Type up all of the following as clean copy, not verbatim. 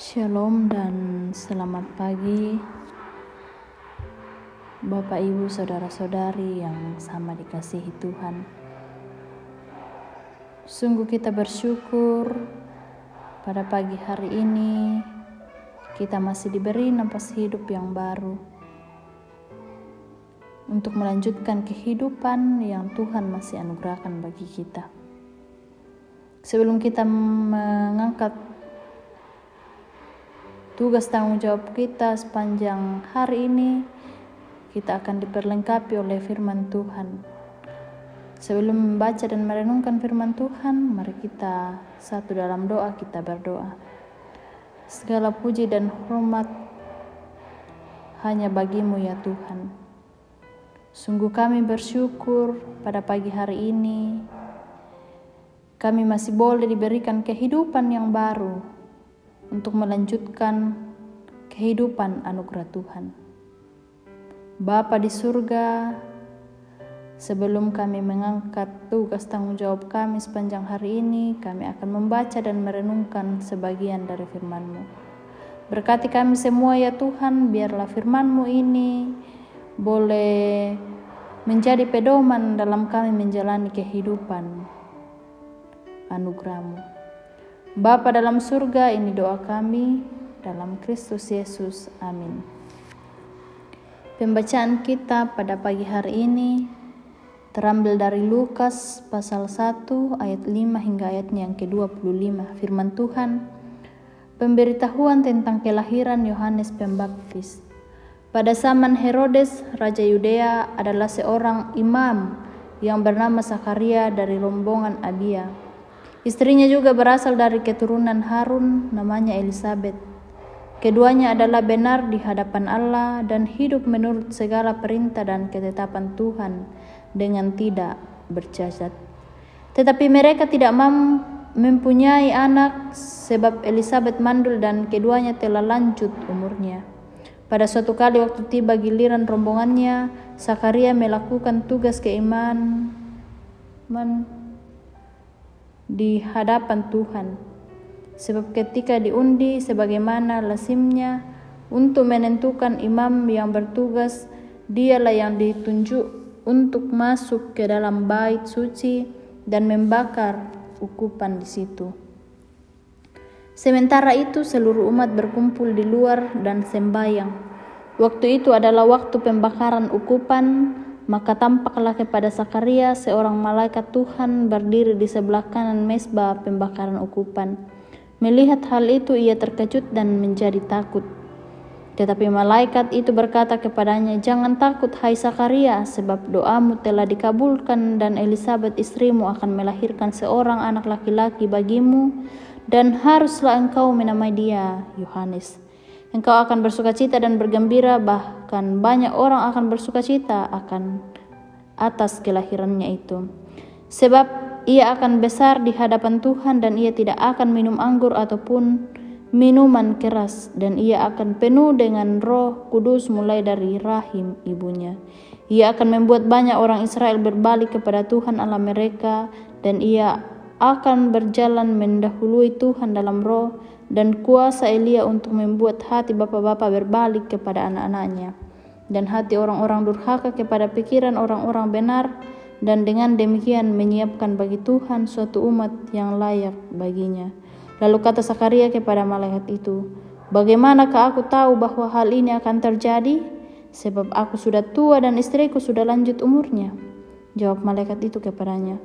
Shalom dan selamat pagi Bapak Ibu Saudara-saudari yang sama dikasihi Tuhan. Sungguh kita bersyukur pada pagi hari ini kita masih diberi napas hidup yang baru untuk melanjutkan kehidupan yang Tuhan masih anugerahkan bagi kita. Sebelum kita mengangkat tugas tanggung jawab kita sepanjang hari ini, kita akan diperlengkapi oleh firman Tuhan. Sebelum membaca dan merenungkan firman Tuhan, mari kita satu dalam doa, kita berdoa. Segala puji dan hormat hanya bagi-Mu ya Tuhan. Sungguh kami bersyukur pada pagi hari ini, kami masih boleh diberikan kehidupan yang baru untuk melanjutkan kehidupan anugerah Tuhan. Bapa di surga, sebelum kami mengangkat tugas tanggung jawab kami sepanjang hari ini, kami akan membaca dan merenungkan sebagian dari firman-Mu. Berkati kami semua ya Tuhan, biarlah firman-Mu ini boleh menjadi pedoman dalam kami menjalani kehidupan anugerah-Mu. Bapa dalam surga, ini doa kami dalam Kristus Yesus. Amin. Pembacaan kita pada pagi hari ini terambil dari Lukas pasal 1 ayat 5 hingga ayatnya yang ke-25. Firman Tuhan, pemberitahuan tentang kelahiran Yohanes Pembaptis. Pada zaman Herodes, Raja Yudea, adalah seorang imam yang bernama Zakharia dari rombongan Abia. Istrinya juga berasal dari keturunan Harun, namanya Elisabet. Keduanya adalah benar di hadapan Allah dan hidup menurut segala perintah dan ketetapan Tuhan dengan tidak bercacat. Tetapi mereka tidak mempunyai anak sebab Elisabet mandul dan keduanya telah lanjut umurnya. Pada suatu kali waktu tiba giliran rombongannya, Zakharia melakukan tugas keimanan di hadapan Tuhan. Sebab ketika diundi sebagaimana lazimnya untuk menentukan imam yang bertugas, dialah yang ditunjuk untuk masuk ke dalam bait suci dan membakar ukupan di situ. Sementara itu seluruh umat berkumpul di luar dan sembahyang. Waktu itu adalah waktu pembakaran ukupan. Maka tampaklah kepada Zakharia seorang malaikat Tuhan berdiri di sebelah kanan mezbah pembakaran ukupan. Melihat hal itu ia terkejut dan menjadi takut. Tetapi malaikat itu berkata kepadanya, "Jangan takut hai Zakharia, sebab doamu telah dikabulkan dan Elisabet istrimu akan melahirkan seorang anak laki-laki bagimu dan haruslah engkau menamai dia Yohanes. Engkau akan bersukacita dan bergembira, bahkan banyak orang akan bersukacita atas kelahirannya itu. Sebab ia akan besar di hadapan Tuhan dan ia tidak akan minum anggur ataupun minuman keras, dan ia akan penuh dengan Roh Kudus mulai dari rahim ibunya. Ia akan membuat banyak orang Israel berbalik kepada Tuhan Allah mereka, dan ia akan berjalan mendahului Tuhan dalam roh dan kuasa Elia untuk membuat hati bapa-bapa berbalik kepada anak-anaknya dan hati orang-orang durhaka kepada pikiran orang-orang benar, dan dengan demikian menyiapkan bagi Tuhan suatu umat yang layak baginya." Lalu kata Zakharia kepada malaikat itu, "Bagaimanakah aku tahu bahwa hal ini akan terjadi? Sebab aku sudah tua dan istriku sudah lanjut umurnya." Jawab malaikat itu kepadanya,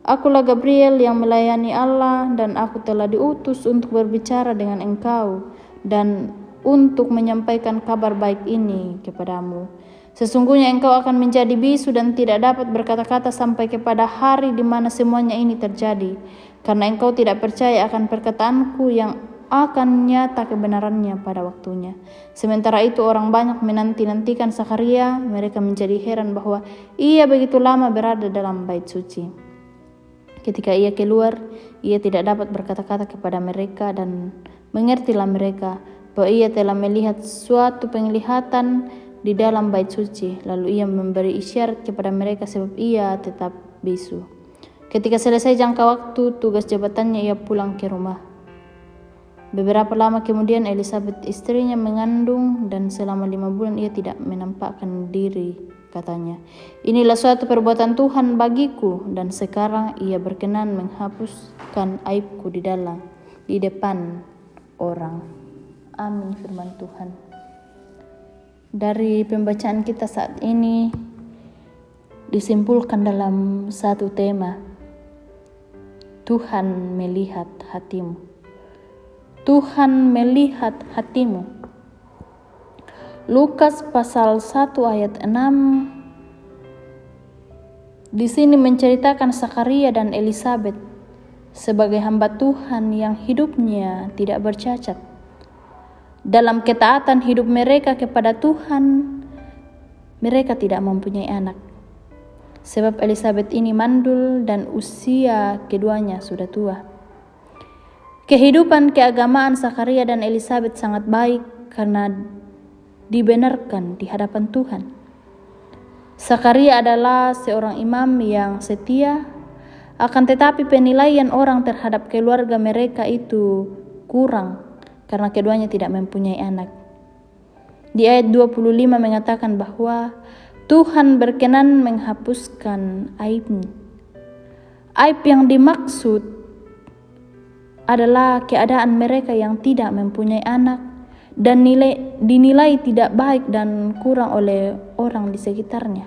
"Akulah Gabriel yang melayani Allah, dan aku telah diutus untuk berbicara dengan engkau dan untuk menyampaikan kabar baik ini kepadamu. Sesungguhnya engkau akan menjadi bisu dan tidak dapat berkata-kata sampai kepada hari di mana semuanya ini terjadi, karena engkau tidak percaya akan perkataanku yang akan nyata kebenarannya pada waktunya." Sementara itu orang banyak menanti-nantikan Zakharia. Mereka menjadi heran bahwa ia begitu lama berada dalam bait suci. Ketika ia keluar, ia tidak dapat berkata-kata kepada mereka, dan mengertilah mereka bahwa ia telah melihat suatu penglihatan di dalam bait suci. Lalu ia memberi isyarat kepada mereka sebab ia tetap bisu. Ketika selesai jangka waktu tugas jabatannya, ia pulang ke rumah. Beberapa lama kemudian Elizabeth istrinya mengandung dan selama 5 bulan ia tidak menampakkan diri, katanya. Inilah suatu perbuatan Tuhan bagiku dan sekarang ia berkenan menghapuskan aibku di depan orang. Amin, firman Tuhan. Dari pembacaan kita saat ini disimpulkan dalam satu tema, Tuhan melihat hatimu. Tuhan melihat hatimu. Lukas pasal 1 ayat 6. Di sini menceritakan Zakaria dan Elizabeth sebagai hamba Tuhan yang hidupnya tidak bercacat. Dalam ketaatan hidup mereka kepada Tuhan, mereka tidak mempunyai anak. Sebab Elizabeth ini mandul dan usia keduanya sudah tua. Kehidupan keagamaan Zakaria dan Elizabeth sangat baik karena dibenarkan di hadapan Tuhan. Zakaria adalah seorang imam yang setia, akan tetapi penilaian orang terhadap keluarga mereka itu kurang karena keduanya tidak mempunyai anak. Di ayat 25 mengatakan bahwa Tuhan berkenan menghapuskan aibnya. Aib yang dimaksud adalah keadaan mereka yang tidak mempunyai anak dan dinilai tidak baik dan kurang oleh orang di sekitarnya.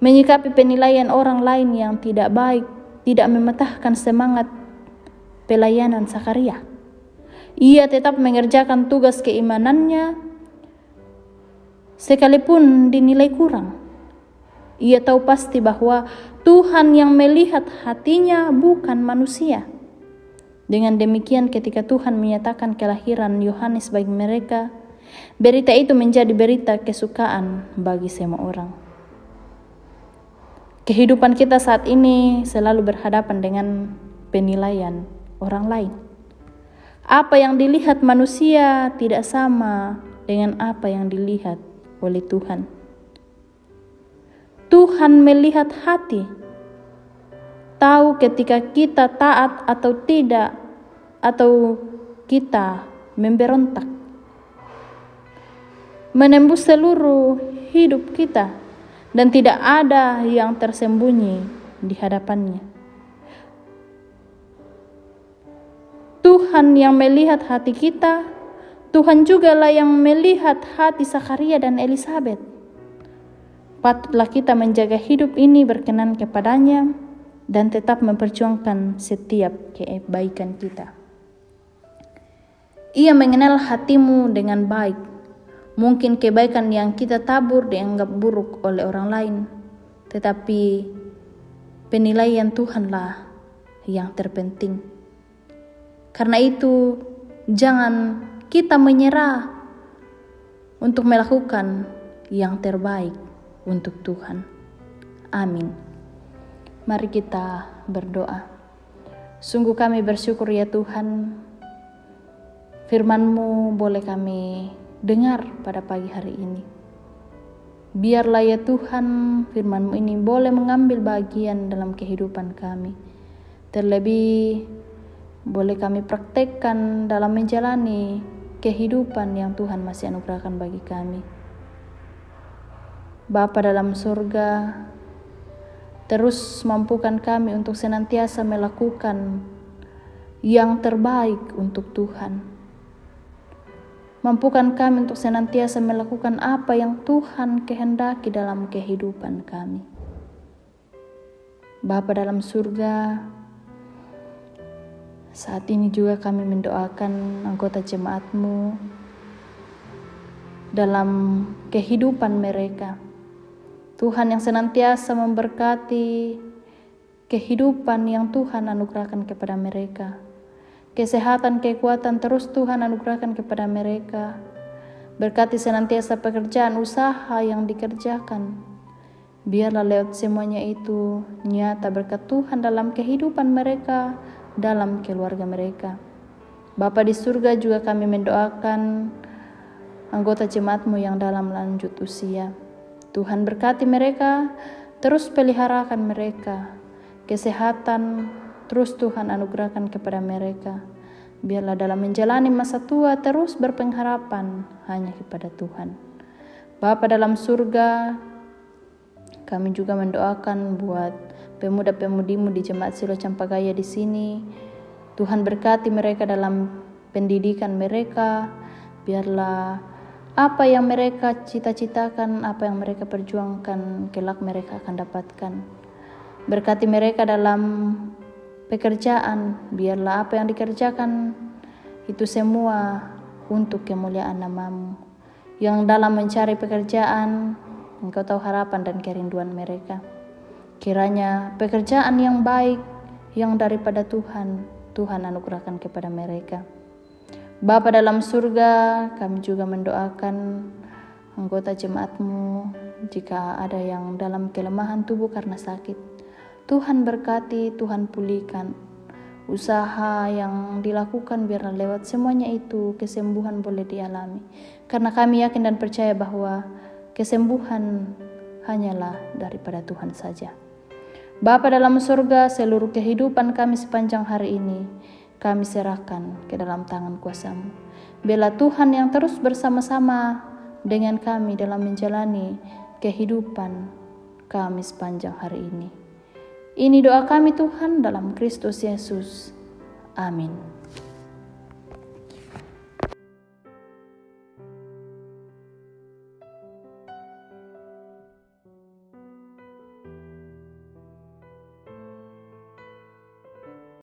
Menyikapi penilaian orang lain yang tidak baik tidak mematahkan semangat pelayanan Zakaria. Ia tetap mengerjakan tugas keimanannya sekalipun dinilai kurang. Ia tahu pasti bahwa Tuhan yang melihat hatinya bukan manusia. Dengan demikian ketika Tuhan menyatakan kelahiran Yohanes bagi mereka, berita itu menjadi berita kesukaan bagi semua orang. Kehidupan kita saat ini selalu berhadapan dengan penilaian orang lain. Apa yang dilihat manusia tidak sama dengan apa yang dilihat oleh Tuhan. Tuhan melihat hati, tahu ketika kita taat atau tidak, atau kita memberontak, menembus seluruh hidup kita, dan tidak ada yang tersembunyi di hadapannya. Tuhan yang melihat hati kita, Tuhan jugalah yang melihat hati Zakaria dan Elizabeth. Patutlah kita menjaga hidup ini berkenan kepadanya dan tetap memperjuangkan setiap kebaikan kita. Ia mengenal hatimu dengan baik. Mungkin kebaikan yang kita tabur dianggap buruk oleh orang lain, tetapi penilaian Tuhanlah yang terpenting. Karena itu, jangan kita menyerah untuk melakukan yang terbaik untuk Tuhan. Amin. Mari kita berdoa. Sungguh kami bersyukur ya Tuhan, firman-Mu boleh kami dengar pada pagi hari ini. Biarlah ya Tuhan, firman-Mu ini boleh mengambil bagian dalam kehidupan kami. Terlebih boleh kami praktekkan dalam menjalani kehidupan yang Tuhan masih anugerahkan bagi kami. Bapa dalam surga, terus mampukan kami untuk senantiasa melakukan yang terbaik untuk Tuhan. Mampukan kami untuk senantiasa melakukan apa yang Tuhan kehendaki dalam kehidupan kami. Bapa dalam surga, saat ini juga kami mendoakan anggota jemaat-Mu dalam kehidupan mereka. Tuhan yang senantiasa memberkati kehidupan yang Tuhan anugerahkan kepada mereka. Kesehatan, kekuatan terus Tuhan anugerahkan kepada mereka. Berkati senantiasa pekerjaan usaha yang dikerjakan. Biarlah lewat semuanya itu nyata berkat Tuhan dalam kehidupan mereka, dalam keluarga mereka. Bapa di surga, juga kami mendoakan anggota jemaat-Mu yang dalam lanjut usia. Tuhan berkati mereka, terus peliharakan mereka. Kesehatan terus Tuhan anugerahkan kepada mereka. Biarlah dalam menjalani masa tua terus berpengharapan hanya kepada Tuhan. Bapa dalam surga, kami juga mendoakan buat pemuda-pemudimu di Jemaat Silo Campagaya di sini. Tuhan berkati mereka dalam pendidikan mereka. Biarlah apa yang mereka cita-citakan, apa yang mereka perjuangkan, kelak mereka akan dapatkan. Berkati mereka dalam pekerjaan. Biarlah apa yang dikerjakan itu semua untuk kemuliaan nama-Mu. Yang dalam mencari pekerjaan, Engkau tahu harapan dan kerinduan mereka. Kiranya pekerjaan yang baik, yang daripada Tuhan, Tuhan anugerahkan kepada mereka. Bapa dalam surga, kami juga mendoakan anggota jemaat-Mu jika ada yang dalam kelemahan tubuh karena sakit. Tuhan berkati, Tuhan pulihkan. Usaha yang dilakukan biarlah lewat semuanya itu kesembuhan boleh dialami. Karena kami yakin dan percaya bahwa kesembuhan hanyalah daripada Tuhan saja. Bapa dalam surga, seluruh kehidupan kami sepanjang hari ini, kami serahkan ke dalam tangan kuasa-Mu. Biarlah Tuhan yang terus bersama-sama dengan kami dalam menjalani kehidupan kami sepanjang hari ini. Ini doa kami Tuhan dalam Kristus Yesus. Amin.